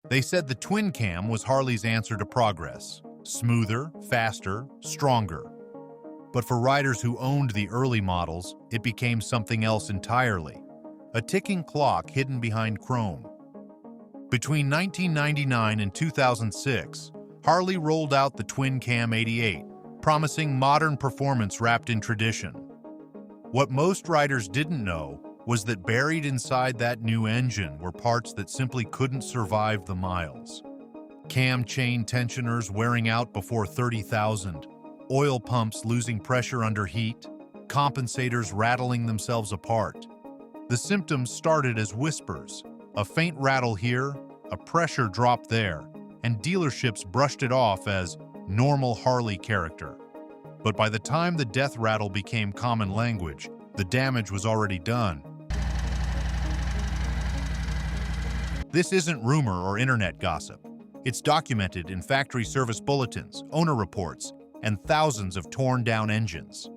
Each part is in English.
They said the twin cam was Harley's answer to progress. Smoother, faster, stronger. But for riders who owned the early models, it became something else entirely. A ticking clock hidden behind chrome. Between 1999 and 2006, Harley rolled out the Twin Cam 88, promising modern performance wrapped in tradition. What most riders didn't know was that buried inside that new engine were parts that simply couldn't survive the miles. Cam chain tensioners wearing out before 30,000, oil pumps losing pressure under heat, compensators rattling themselves apart. The symptoms started as whispers, a faint rattle here, a pressure drop there, and dealerships brushed it off as normal Harley character. But by the time the death rattle became common language, the damage was already done. This isn't rumor or internet gossip. It's documented in factory service bulletins, owner reports, and thousands of torn-down engines.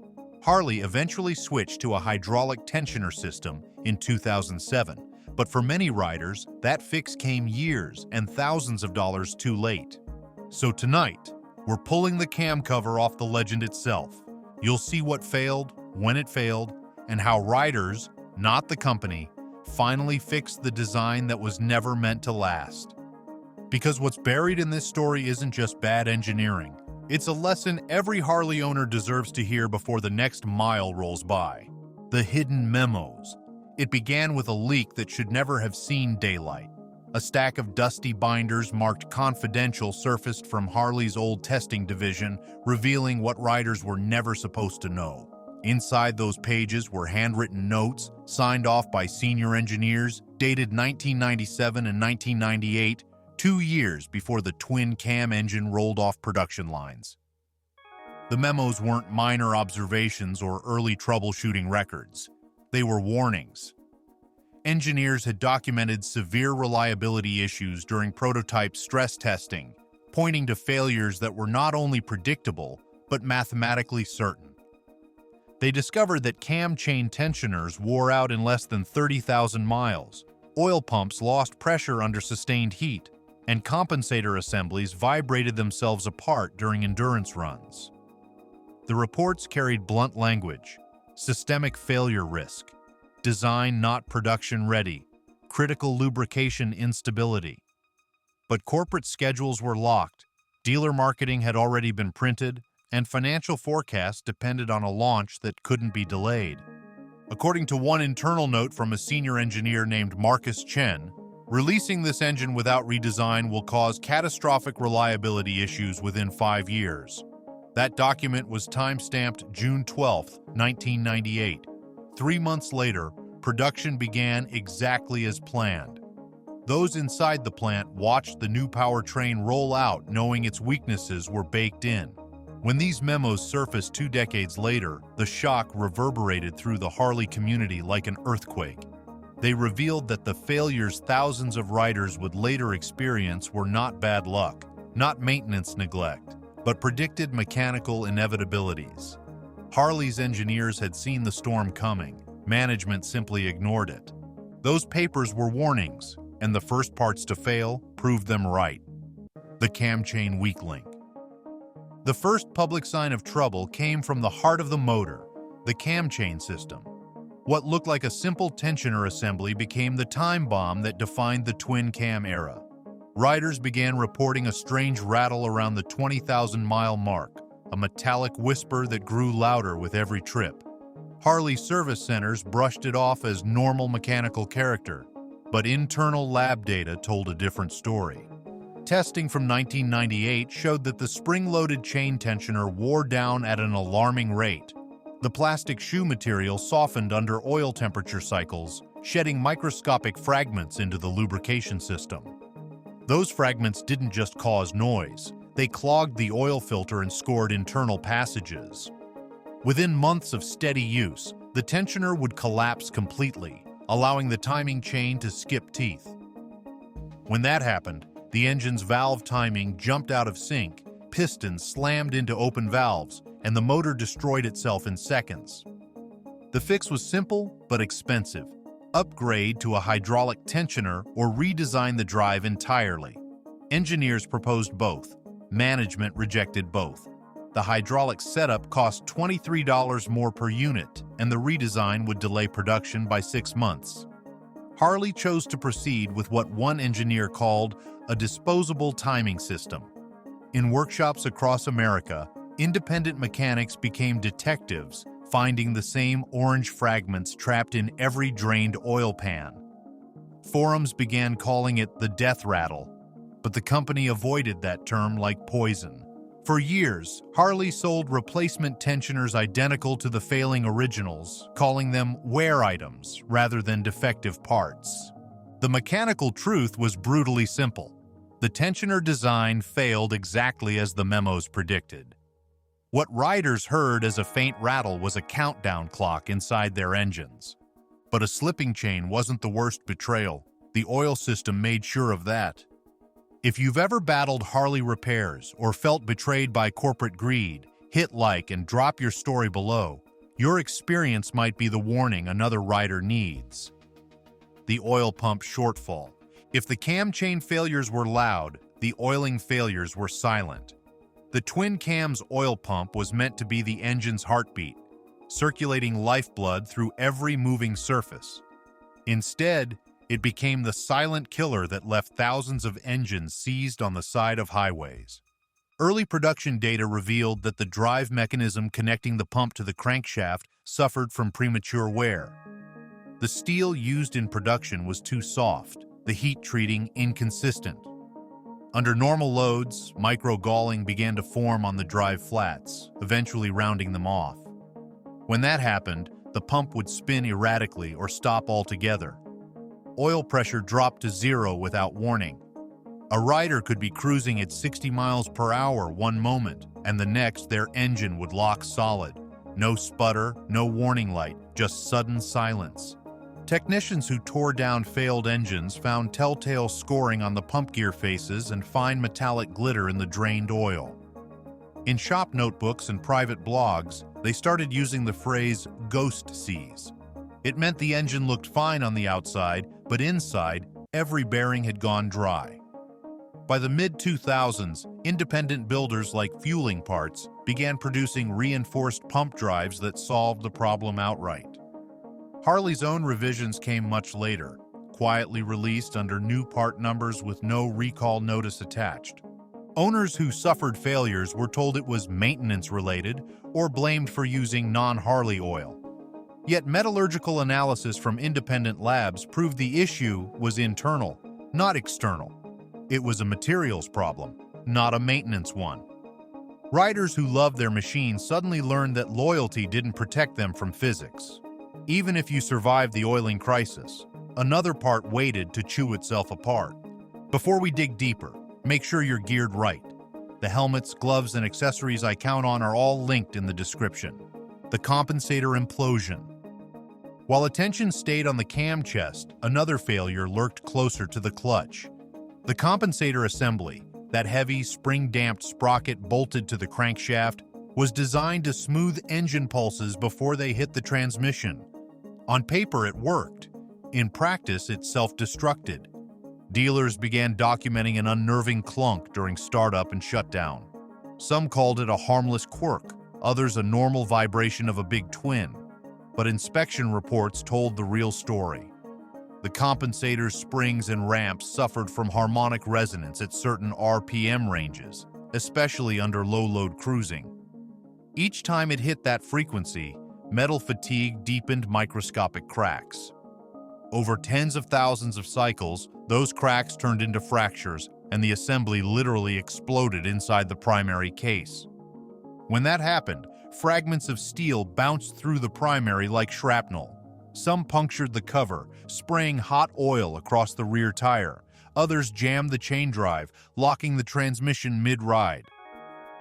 Harley eventually switched to a hydraulic tensioner system in 2007, but for many riders, that fix came years and thousands of dollars too late. So tonight, we're pulling the cam cover off the legend itself. You'll see what failed, when it failed, and how riders, not the company, finally fixed the design that was never meant to last. Because what's buried in this story isn't just bad engineering. It's a lesson every Harley owner deserves to hear before the next mile rolls by. The hidden memos. It began with a leak that should never have seen daylight. A stack of dusty binders marked confidential surfaced from Harley's old testing division, revealing what riders were never supposed to know. Inside those pages were handwritten notes, signed off by senior engineers, dated 1997 and 1998, 2 years before the twin cam engine rolled off production lines. The memos weren't minor observations or early troubleshooting records. They were warnings. Engineers had documented severe reliability issues during prototype stress testing, pointing to failures that were not only predictable, but mathematically certain. They discovered that cam chain tensioners wore out in less than 30,000 miles, oil pumps lost pressure under sustained heat, and compensator assemblies vibrated themselves apart during endurance runs. The reports carried blunt language: systemic failure risk, design not production ready, critical lubrication instability. But corporate schedules were locked, dealer marketing had already been printed, and financial forecasts depended on a launch that couldn't be delayed. According to one internal note from a senior engineer named Marcus Chen, releasing this engine without redesign will cause catastrophic reliability issues within 5 years. That document was time-stamped June 12, 1998. 3 months later, production began exactly as planned. Those inside the plant watched the new powertrain roll out, knowing its weaknesses were baked in. When these memos surfaced 2 decades later, the shock reverberated through the Harley community like an earthquake. They revealed that the failures thousands of riders would later experience were not bad luck, not maintenance neglect, but predicted mechanical inevitabilities. Harley's engineers had seen the storm coming. Management simply ignored it. Those papers were warnings, and the first parts to fail proved them right. The cam chain weak link. The first public sign of trouble came from the heart of the motor, the cam chain system. What looked like a simple tensioner assembly became the time bomb that defined the twin cam era. Riders began reporting a strange rattle around the 20,000-mile mark, a metallic whisper that grew louder with every trip. Harley service centers brushed it off as normal mechanical character, but internal lab data told a different story. Testing from 1998 showed that the spring-loaded chain tensioner wore down at an alarming rate. The plastic shoe material softened under oil temperature cycles, shedding microscopic fragments into the lubrication system. Those fragments didn't just cause noise, they clogged the oil filter and scored internal passages. Within months of steady use, the tensioner would collapse completely, allowing the timing chain to skip teeth. When that happened, the engine's valve timing jumped out of sync, pistons slammed into open valves, and the motor destroyed itself in seconds. The fix was simple but expensive: upgrade to a hydraulic tensioner, or redesign the drive entirely. Engineers proposed both. Management rejected both. The hydraulic setup cost $23 more per unit, and the redesign would delay production by 6 months. Harley chose to proceed with what one engineer called a disposable timing system. In workshops across America, independent mechanics became detectives, finding the same orange fragments trapped in every drained oil pan. Forums began calling it the death rattle, but the company avoided that term like poison. For years, Harley sold replacement tensioners identical to the failing originals, calling them wear items rather than defective parts. The mechanical truth was brutally simple. The tensioner design failed exactly as the memos predicted. What riders heard as a faint rattle was a countdown clock inside their engines. But a slipping chain wasn't the worst betrayal. The oil system made sure of that. If you've ever battled Harley repairs or felt betrayed by corporate greed, hit like and drop your story below. Your experience might be the warning another rider needs. The oil pump shortfall. If the cam chain failures were loud, the oiling failures were silent. The twin cam's oil pump was meant to be the engine's heartbeat, circulating lifeblood through every moving surface. Instead, it became the silent killer that left thousands of engines seized on the side of highways. Early production data revealed that the drive mechanism connecting the pump to the crankshaft suffered from premature wear. The steel used in production was too soft, the heat treating inconsistent. Under normal loads, micro-galling began to form on the drive flats, eventually rounding them off. When that happened, the pump would spin erratically or stop altogether. Oil pressure dropped to zero without warning. A rider could be cruising at 60 miles per hour one moment, and the next their engine would lock solid. No sputter, no warning light, just sudden silence. Technicians who tore down failed engines found telltale scoring on the pump gear faces and fine metallic glitter in the drained oil. In shop notebooks and private blogs, they started using the phrase ghost seize. It meant the engine looked fine on the outside, but inside, every bearing had gone dry. By the mid-2000s, independent builders like Fueling Parts began producing reinforced pump drives that solved the problem outright. Harley's own revisions came much later, quietly released under new part numbers with no recall notice attached. Owners who suffered failures were told it was maintenance-related or blamed for using non-Harley oil. Yet metallurgical analysis from independent labs proved the issue was internal, not external. It was a materials problem, not a maintenance one. Riders who loved their machines suddenly learned that loyalty didn't protect them from physics. Even if you survived the oiling crisis, another part waited to chew itself apart. Before we dig deeper, make sure you're geared right. The helmets, gloves, and accessories I count on are all linked in the description. The Compensator implosion. While attention stayed on the cam chest, another failure lurked closer to the clutch. The Compensator assembly, that heavy, spring-damped sprocket bolted to the crankshaft, was designed to smooth engine pulses before they hit the transmission. On paper, it worked. In practice, it self-destructed. Dealers began documenting an unnerving clunk during startup and shutdown. Some called it a harmless quirk, others a normal vibration of a big twin. But inspection reports told the real story. The Compensator's springs and ramps suffered from harmonic resonance at certain RPM ranges, especially under low-load cruising. Each time it hit that frequency, metal fatigue deepened microscopic cracks. Over tens of thousands of cycles, those cracks turned into fractures, and the assembly literally exploded inside the primary case. When that happened, fragments of steel bounced through the primary like shrapnel. Some punctured the cover, spraying hot oil across the rear tire. Others jammed the chain drive, locking the transmission mid-ride.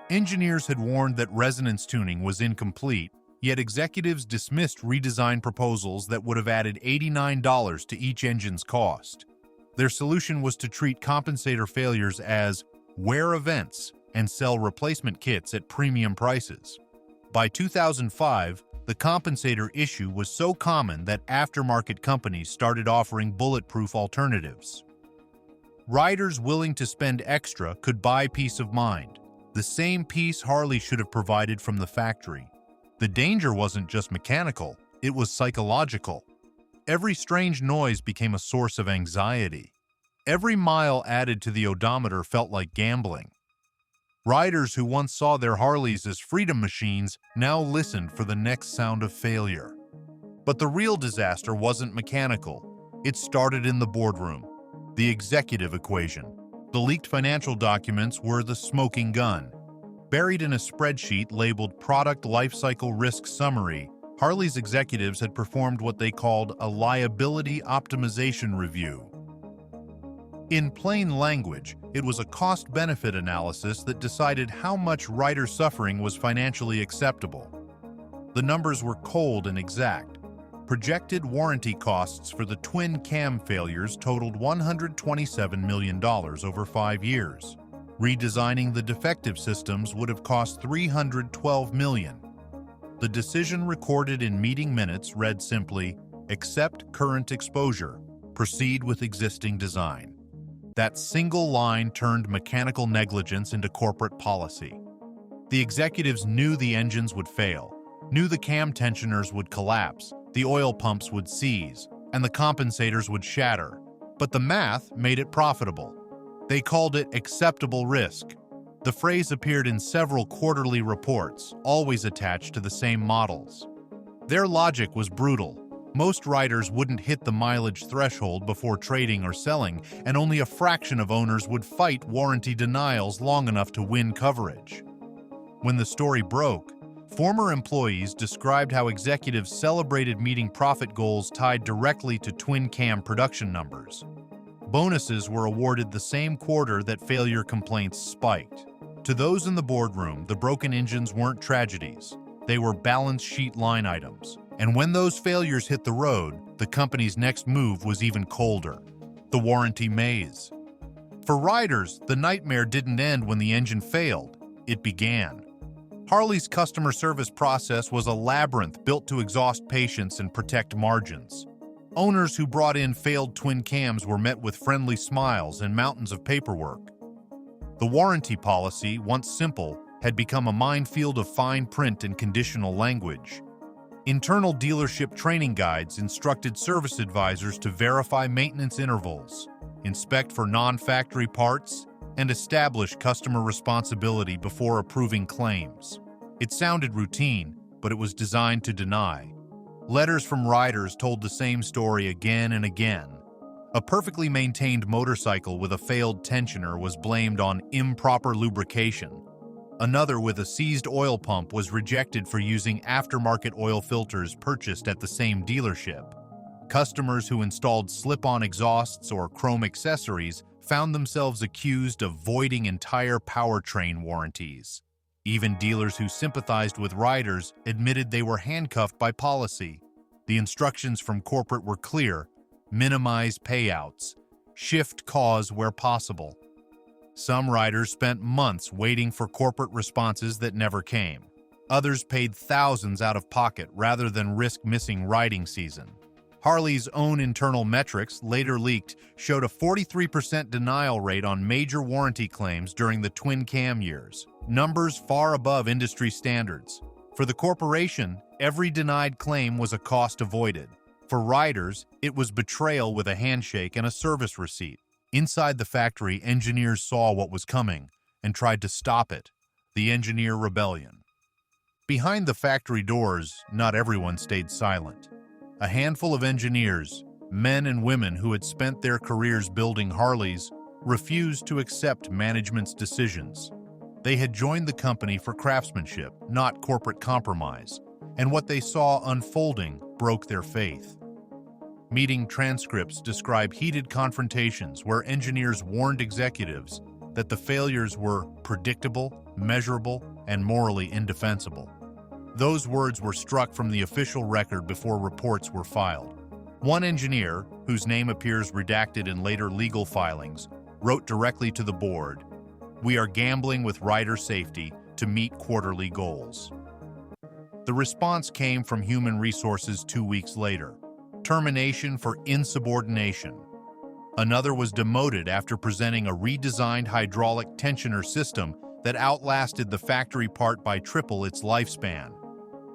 Engineers had warned that resonance tuning was incomplete, yet executives dismissed redesign proposals that would have added $89 to each engine's cost. Their solution was to treat compensator failures as wear events and sell replacement kits at premium prices. By 2005, The Compensator issue was so common that aftermarket companies started offering bulletproof alternatives. Riders willing to spend extra could buy peace of mind, the same peace Harley should have provided from the factory. The danger wasn't just mechanical, it was psychological. Every strange noise became a source of anxiety. Every mile added to the odometer felt like gambling. Riders who once saw their Harleys as freedom machines now listened for the next sound of failure. But the real disaster wasn't mechanical. It started in the boardroom, the executive equation. The leaked financial documents were the smoking gun. Buried in a spreadsheet labeled Product Lifecycle Risk Summary, Harley's executives had performed what they called a liability optimization review. In plain language, it was a cost-benefit analysis that decided how much rider suffering was financially acceptable. The numbers were cold and exact. Projected warranty costs for the twin cam failures totaled $127 million over 5 years. Redesigning the defective systems would have cost $312 million. The decision recorded in meeting minutes read simply, "Accept current exposure, proceed with existing design." That single line turned mechanical negligence into corporate policy. The executives knew the engines would fail, knew the cam tensioners would collapse, the oil pumps would seize, and the compensators would shatter. But the math made it profitable. They called it acceptable risk. The phrase appeared in several quarterly reports, always attached to the same models. Their logic was brutal. Most riders wouldn't hit the mileage threshold before trading or selling, and only a fraction of owners would fight warranty denials long enough to win coverage. When the story broke, former employees described how executives celebrated meeting profit goals tied directly to twin-cam production numbers. Bonuses were awarded the same quarter that failure complaints spiked. To those in the boardroom, the broken engines weren't tragedies. They were balance sheet line items. And when those failures hit the road, the company's next move was even colder: the warranty maze. For riders, the nightmare didn't end when the engine failed. It began. Harley's customer service process was a labyrinth built to exhaust patience and protect margins. Owners who brought in failed twin cams were met with friendly smiles and mountains of paperwork. The warranty policy, once simple, had become a minefield of fine print and conditional language. Internal dealership training guides instructed service advisors to verify maintenance intervals, inspect for non-factory parts, and establish customer responsibility before approving claims. It sounded routine, but it was designed to deny. Letters from riders told the same story again and again. A perfectly maintained motorcycle with a failed tensioner was blamed on improper lubrication. Another with a seized oil pump was rejected for using aftermarket oil filters purchased at the same dealership. Customers who installed slip-on exhausts or chrome accessories found themselves accused of voiding entire powertrain warranties. Even dealers who sympathized with riders admitted they were handcuffed by policy. The instructions from corporate were clear: minimize payouts, shift cause where possible. Some riders spent months waiting for corporate responses that never came. Others paid thousands out of pocket rather than risk missing riding season. Harley's own internal metrics, later leaked, showed a 43% denial rate on major warranty claims during the twin cam years, numbers far above industry standards. For the corporation, every denied claim was a cost avoided. For riders, it was betrayal with a handshake and a service receipt. Inside the factory, engineers saw what was coming and tried to stop it: the engineer rebellion. Behind the factory doors, not everyone stayed silent. A handful of engineers, men and women who had spent their careers building Harleys, refused to accept management's decisions. They had joined the company for craftsmanship, not corporate compromise, and what they saw unfolding broke their faith. Meeting transcripts describe heated confrontations where engineers warned executives that the failures were predictable, measurable, and morally indefensible. Those words were struck from the official record before reports were filed. One engineer, whose name appears redacted in later legal filings, wrote directly to the board, "We are gambling with rider safety to meet quarterly goals." The response came from human resources 2 weeks later. Termination for insubordination. Another was demoted after presenting a redesigned hydraulic tensioner system that outlasted the factory part by triple its lifespan.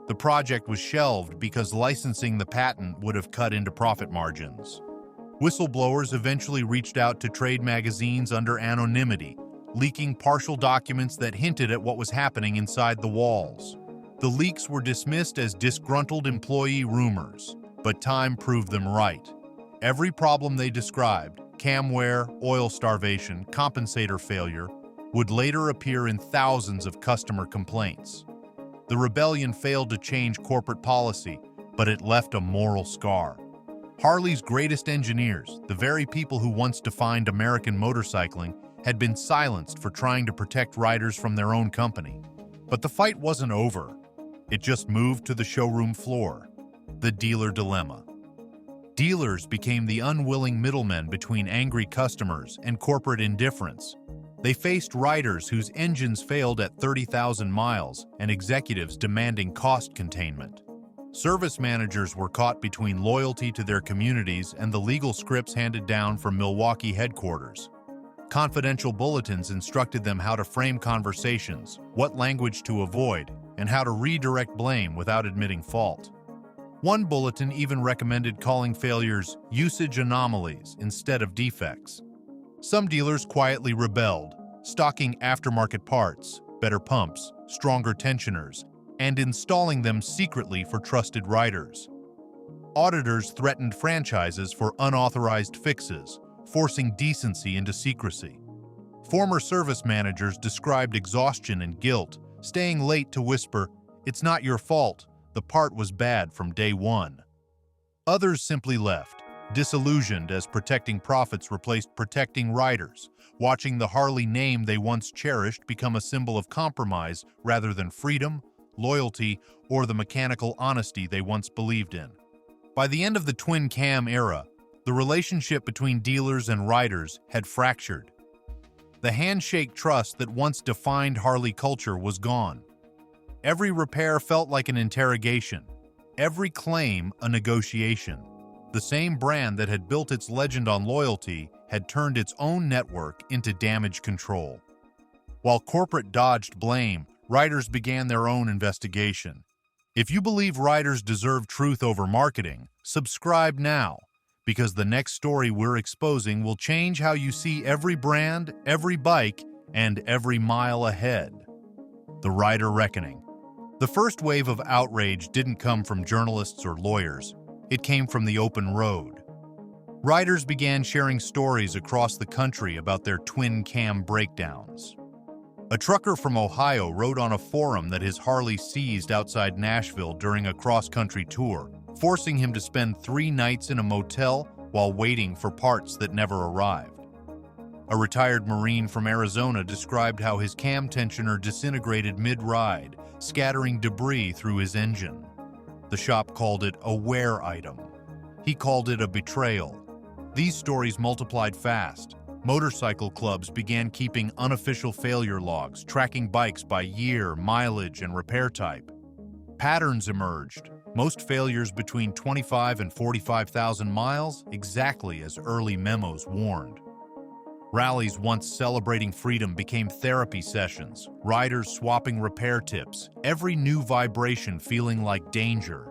The project was shelved because licensing the patent would have cut into profit margins. Whistleblowers eventually reached out to trade magazines under anonymity, leaking partial documents that hinted at what was happening inside the walls. The leaks were dismissed as disgruntled employee rumors, but time proved them right. Every problem they described, cam wear, oil starvation, compensator failure, would later appear in thousands of customer complaints. The rebellion failed to change corporate policy, but it left a moral scar. Harley's greatest engineers, the very people who once defined American motorcycling, had been silenced for trying to protect riders from their own company. But the fight wasn't over. It just moved to the showroom floor. The dealer dilemma. Dealers became the unwilling middlemen between angry customers and corporate indifference. They faced riders whose engines failed at 30,000 miles and executives demanding cost containment. Service managers were caught between loyalty to their communities and the legal scripts handed down from Milwaukee headquarters. Confidential bulletins instructed them how to frame conversations, what language to avoid, and how to redirect blame without admitting fault. One bulletin even recommended calling failures usage anomalies instead of defects. Some dealers quietly rebelled, stocking aftermarket parts, better pumps, stronger tensioners, and installing them secretly for trusted riders. Auditors threatened franchises for unauthorized fixes, forcing decency into secrecy. Former service managers described exhaustion and guilt, staying late to whisper, "It's not your fault. The part was bad from day one." Others simply left, disillusioned as protecting profits replaced protecting riders, watching the Harley name they once cherished become a symbol of compromise rather than freedom, loyalty, or the mechanical honesty they once believed in. By the end of the twin-cam era, the relationship between dealers and riders had fractured. The handshake trust that once defined Harley culture was gone. Every repair felt like an interrogation, every claim a negotiation. The same brand that had built its legend on loyalty had turned its own network into damage control. While corporate dodged blame, riders began their own investigation. If you believe riders deserve truth over marketing, subscribe now, because the next story we're exposing will change how you see every brand, every bike, and every mile ahead. The Rider Reckoning. The first wave of outrage didn't come from journalists or lawyers. It came from the open road. Riders began sharing stories across the country about their twin-cam breakdowns. A trucker from Ohio wrote on a forum that his Harley seized outside Nashville during a cross-country tour, forcing him to spend 3 nights in a motel while waiting for parts that never arrived. A retired Marine from Arizona described how his cam tensioner disintegrated mid-ride, scattering debris through his engine. The shop called it a wear item. He called it a betrayal. These stories multiplied fast. Motorcycle clubs began keeping unofficial failure logs, tracking bikes by year, mileage, and repair type. Patterns emerged, most failures between 25 and 45,000 miles, exactly as early memos warned. Rallies once celebrating freedom became therapy sessions, riders swapping repair tips, every new vibration feeling like danger.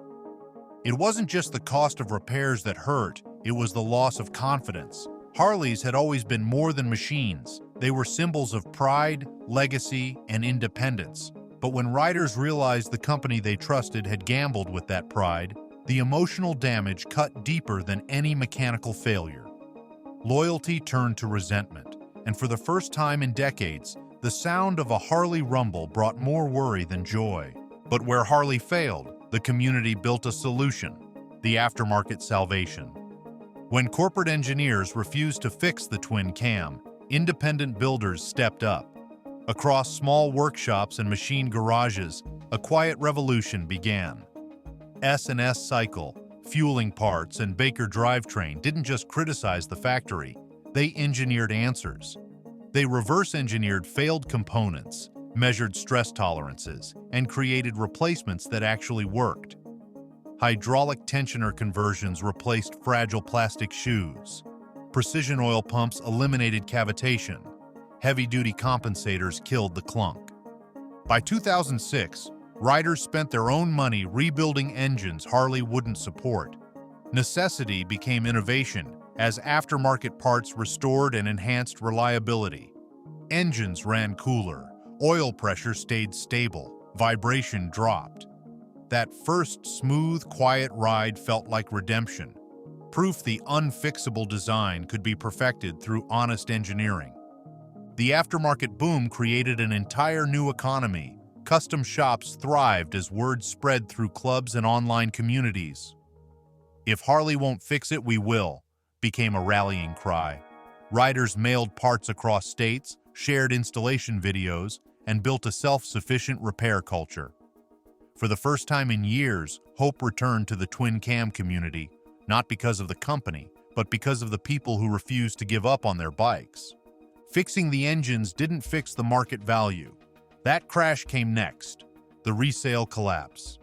It wasn't just the cost of repairs that hurt, it was the loss of confidence. Harleys had always been more than machines. They were symbols of pride, legacy, and independence. But when riders realized the company they trusted had gambled with that pride, the emotional damage cut deeper than any mechanical failure. Loyalty turned to resentment, and for the first time in decades, the sound of a Harley rumble brought more worry than joy. But where Harley failed, the community built a solution: the aftermarket salvation. When corporate engineers refused to fix the twin cam, independent builders stepped up. Across small workshops and machine garages, a quiet revolution began. S&S Cycle, Fueling Parts, and Baker Drivetrain didn't just criticize the factory, they engineered answers. They reverse-engineered failed components, measured stress tolerances, and created replacements that actually worked. Hydraulic tensioner conversions replaced fragile plastic shoes. Precision oil pumps eliminated cavitation. Heavy-duty compensators killed the clunk. By 2006, riders spent their own money rebuilding engines Harley wouldn't support. Necessity became innovation as aftermarket parts restored and enhanced reliability. Engines ran cooler, oil pressure stayed stable, vibration dropped. That first smooth, quiet ride felt like redemption, proof the unfixable design could be perfected through honest engineering. The aftermarket boom created an entire new economy. Custom shops thrived as word spread through clubs and online communities. "If Harley won't fix it, we will," became a rallying cry. Riders mailed parts across states, shared installation videos, and built a self-sufficient repair culture. For the first time in years, hope returned to the twin-cam community, not because of the company, but because of the people who refused to give up on their bikes. Fixing the engines didn't fix the market value. That crash came next, the resale collapse.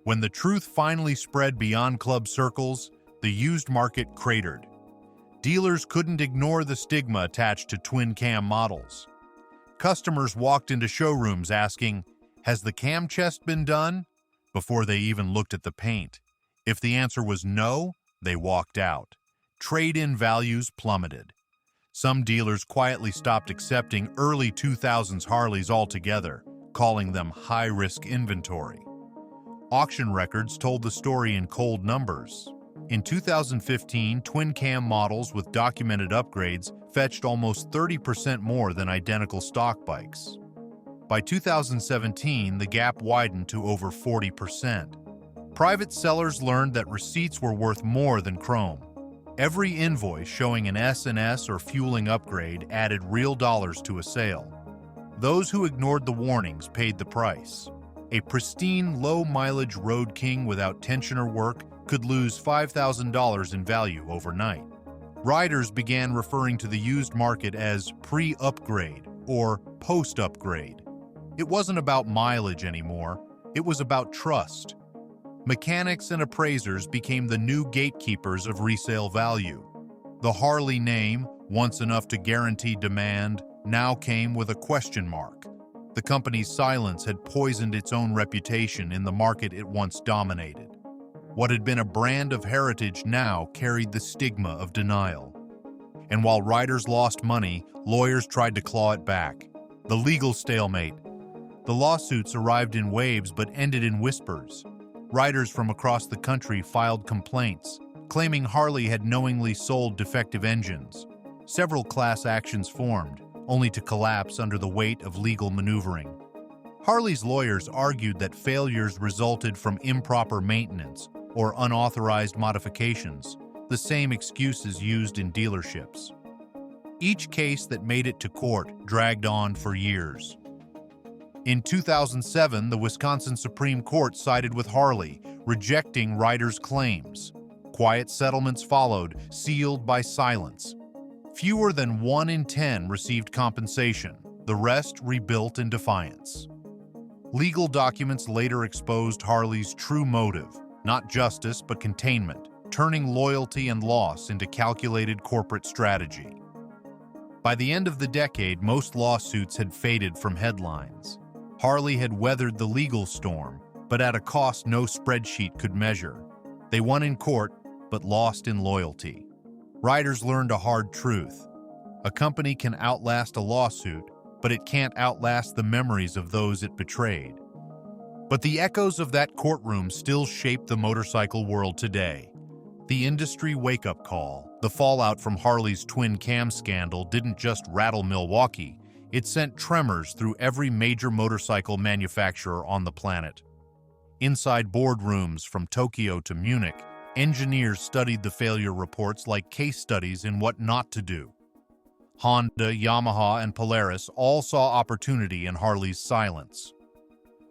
When the truth finally spread beyond club circles, the used market cratered. Dealers couldn't ignore the stigma attached to twin-cam models. Customers walked into showrooms asking, "Has the cam chest been done?" before they even looked at the paint. If the answer was no, they walked out. Trade-in values plummeted. Some dealers quietly stopped accepting early 2000s Harleys altogether, calling them high-risk inventory. Auction records told the story in cold numbers. In 2015, twin-cam models with documented upgrades fetched almost 30% more than identical stock bikes. By 2017, the gap widened to over 40%. Private sellers learned that receipts were worth more than chrome. Every invoice showing an S&S or fueling upgrade added real dollars to a sale. Those who ignored the warnings paid the price. A pristine, low-mileage Road King without tensioner work could lose $5,000 in value overnight. Riders began referring to the used market as pre-upgrade or post-upgrade. It wasn't about mileage anymore, it was about trust. Mechanics and appraisers became the new gatekeepers of resale value. The Harley name, once enough to guarantee demand, now came with a question mark. The company's silence had poisoned its own reputation in the market it once dominated. What had been a brand of heritage now carried the stigma of denial. And while riders lost money, lawyers tried to claw it back. The legal stalemate. The lawsuits arrived in waves but ended in whispers. Riders from across the country filed complaints, claiming Harley had knowingly sold defective engines. Several class actions formed, only to collapse under the weight of legal maneuvering. Harley's lawyers argued that failures resulted from improper maintenance or unauthorized modifications, the same excuses used in dealerships. Each case that made it to court dragged on for years. In 2007, the Wisconsin Supreme Court sided with Harley, rejecting riders' claims. Quiet settlements followed, sealed by silence. Fewer than 1 in 10 received compensation, the rest rebuilt in defiance. Legal documents later exposed Harley's true motive, not justice but containment, turning loyalty and loss into calculated corporate strategy. By the end of the decade, most lawsuits had faded from headlines. Harley had weathered the legal storm, but at a cost no spreadsheet could measure. They won in court, but lost in loyalty. Riders learned a hard truth. A company can outlast a lawsuit, but it can't outlast the memories of those it betrayed. But the echoes of that courtroom still shape the motorcycle world today. The industry wake-up call, the fallout from Harley's twin-cam scandal didn't just rattle Milwaukee, it sent tremors through every major motorcycle manufacturer on the planet. Inside boardrooms from Tokyo to Munich, engineers studied the failure reports like case studies in what not to do. Honda, Yamaha, and Polaris all saw opportunity in Harley's silence.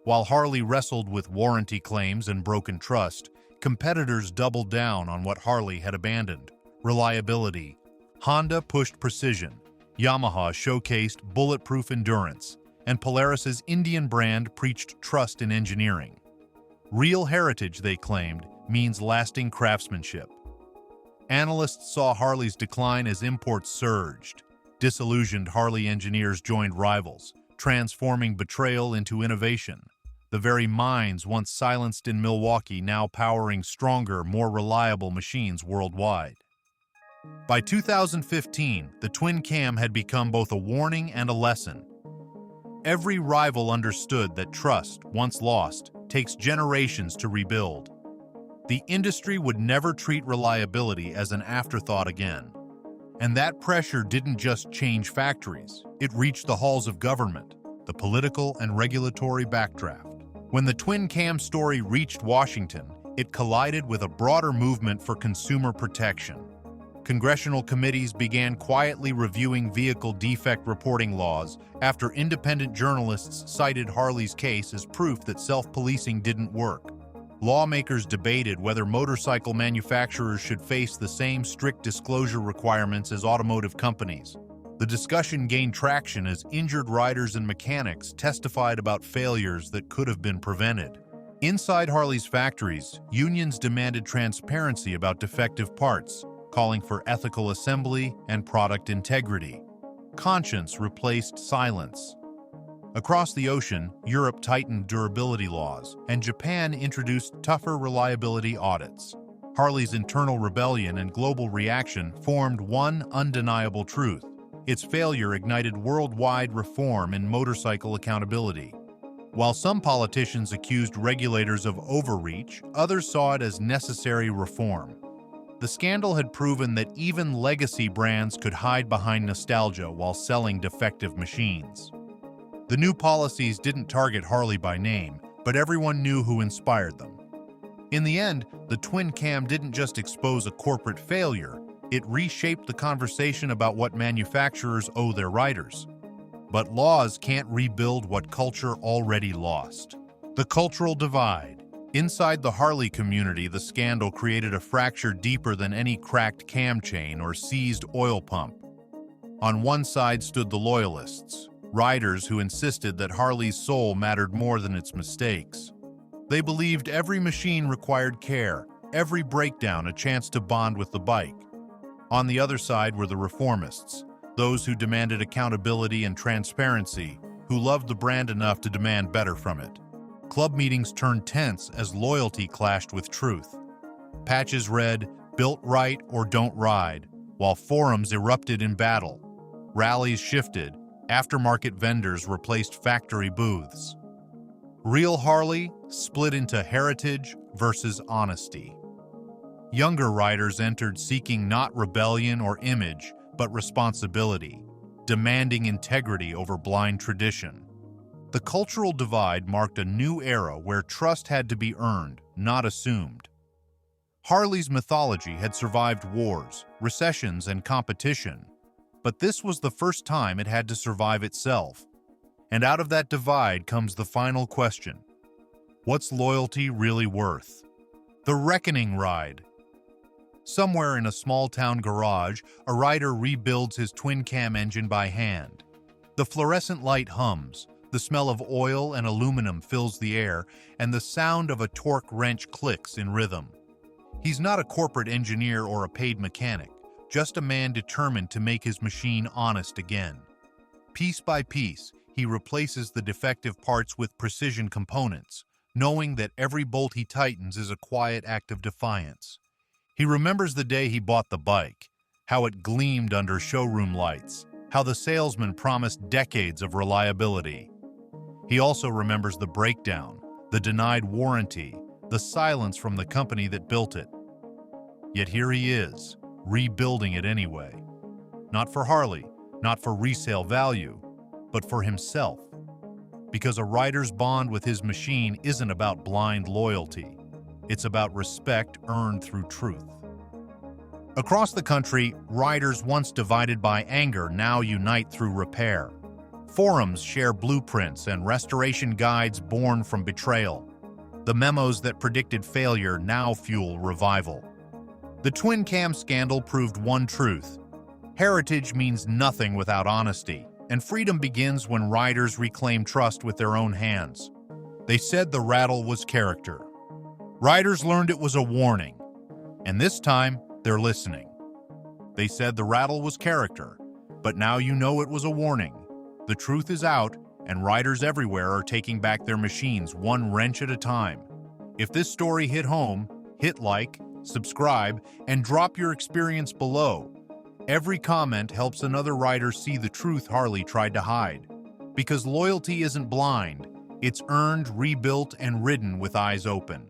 While Harley wrestled with warranty claims and broken trust, competitors doubled down on what Harley had abandoned: reliability. Honda pushed precision. Yamaha showcased bulletproof endurance, and Polaris's Indian brand preached trust in engineering. Real heritage, they claimed, means lasting craftsmanship. Analysts saw Harley's decline as imports surged. Disillusioned Harley engineers joined rivals, transforming betrayal into innovation. The very minds once silenced in Milwaukee now powering stronger, more reliable machines worldwide. By 2015, the twin cam had become both a warning and a lesson. Every rival understood that trust, once lost, takes generations to rebuild. The industry would never treat reliability as an afterthought again. And that pressure didn't just change factories, it reached the halls of government, the political and regulatory backdraft. When the twin cam story reached Washington, it collided with a broader movement for consumer protection. Congressional committees began quietly reviewing vehicle defect reporting laws after independent journalists cited Harley's case as proof that self-policing didn't work. Lawmakers debated whether motorcycle manufacturers should face the same strict disclosure requirements as automotive companies. The discussion gained traction as injured riders and mechanics testified about failures that could have been prevented. Inside Harley's factories, unions demanded transparency about defective parts, calling for ethical assembly and product integrity. Conscience replaced silence. Across the ocean, Europe tightened durability laws, and Japan introduced tougher reliability audits. Harley's internal rebellion and global reaction formed one undeniable truth. Its failure ignited worldwide reform in motorcycle accountability. While some politicians accused regulators of overreach, others saw it as necessary reform. The scandal had proven that even legacy brands could hide behind nostalgia while selling defective machines. The new policies didn't target Harley by name, but everyone knew who inspired them. In the end, the twin cam didn't just expose a corporate failure, it reshaped the conversation about what manufacturers owe their riders. But laws can't rebuild what culture already lost. The cultural divide. Inside the Harley community, the scandal created a fracture deeper than any cracked cam chain or seized oil pump. On one side stood the loyalists, riders who insisted that Harley's soul mattered more than its mistakes. They believed every machine required care, every breakdown a chance to bond with the bike. On the other side were the reformists, those who demanded accountability and transparency, who loved the brand enough to demand better from it. Club meetings turned tense as loyalty clashed with truth. Patches read, "Built right or don't ride," while forums erupted in battle. Rallies shifted, aftermarket vendors replaced factory booths. Real Harley split into heritage versus honesty. Younger riders entered seeking not rebellion or image, but responsibility, demanding integrity over blind tradition. The cultural divide marked a new era where trust had to be earned, not assumed. Harley's mythology had survived wars, recessions, and competition, but this was the first time it had to survive itself. And out of that divide comes the final question. What's loyalty really worth? The reckoning ride. Somewhere in a small-town garage, a rider rebuilds his twin-cam engine by hand. The fluorescent light hums, the smell of oil and aluminum fills the air, and the sound of a torque wrench clicks in rhythm. He's not a corporate engineer or a paid mechanic, just a man determined to make his machine honest again. Piece by piece, he replaces the defective parts with precision components, knowing that every bolt he tightens is a quiet act of defiance. He remembers the day he bought the bike, how it gleamed under showroom lights, how the salesman promised decades of reliability. He also remembers the breakdown, the denied warranty, the silence from the company that built it. Yet here he is, rebuilding it anyway. Not for Harley, not for resale value, but for himself. Because a rider's bond with his machine isn't about blind loyalty. It's about respect earned through truth. Across the country, riders once divided by anger now unite through repair. Forums share blueprints and restoration guides born from betrayal. The memos that predicted failure now fuel revival. The twin cam scandal proved one truth. Heritage means nothing without honesty, And freedom begins when riders reclaim trust with their own hands. They said the rattle was character. Riders learned it was a warning, and this time they're listening. They said the rattle was character, but now you know it was a warning. The truth is out, and riders everywhere are taking back their machines one wrench at a time. If this story hit home, hit like, subscribe, and drop your experience below. Every comment helps another rider see the truth Harley tried to hide. Because loyalty isn't blind, it's earned, rebuilt, and ridden with eyes open.